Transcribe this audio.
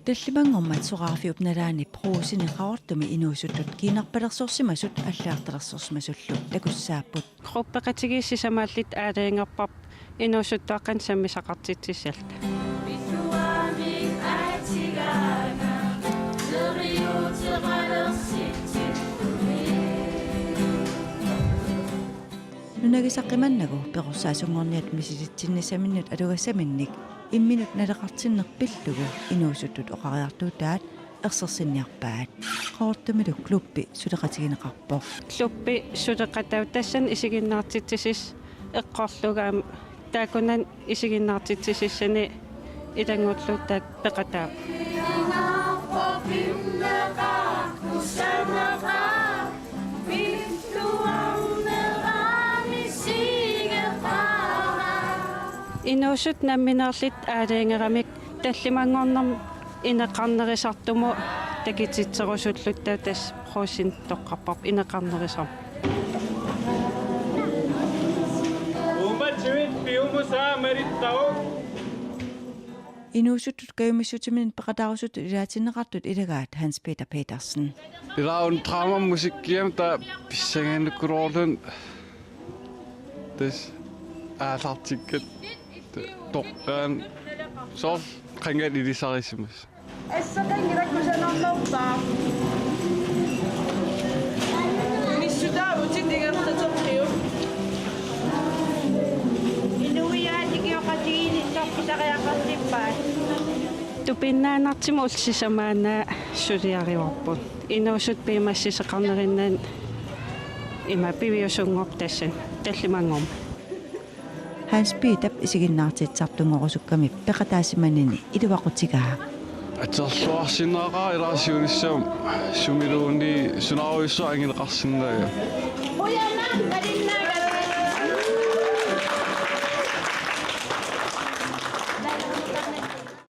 Таллимангормат суqarfiup nalaani pruusiniqaortumi inuusuttut kiinarpalersorsimasut аллаарталерсорсимасуллу такуссааппут группеқатигииссисамааллит аалаингерпап инуусуттуаққан саммисақартитсисалта нунагисаққиманнагу пеқорсаасунгорниат мисиситсиннисаминнут алугассаминник имминут налеқартиннерпиллугу инуусуттут оқариартуутаат ерсерсинниарпаат қаортумилу клуппи сулеқатигинеқарпоқ клуппи сулеқатау тассан исигиннаартитсисис эққорлугаам таакунан исигиннаартитсисиссани илангууллуутаак пеқатаа инуусут намминерлит аалаингерамик таллимангорнерм инеқарнерисартуму такитситсерусуллуттау тас проосин тоққарпарп инеқарнерисар инуусуттут каюмиссутимин пеқатаарусут илаатиннеқартут илагаат Hans Peter Petersen Ilaun drama musikkiam ta pissanganukkuroorlun tas aalartikkat toqqaan soor qangal ilisarisimus Assaqangirakkusanerlorpaa missutaavutin digertatorqiu inuiaatikioqatigiinisarpisariaqartippaat тупиннаанартиму улсисамаанаа сулиариварпут инуусут пимассисеқарнериннаан има пивиусунгоп тассан таллимангорма Hans Peter исигиннаартитсартунгорусукками пеқатаасиманини илуақутигаа атерлуарсинаагаа илаасиунissam сумилуунни сунаруйссо ангинеқарсиннаага Uyaman kalinnaga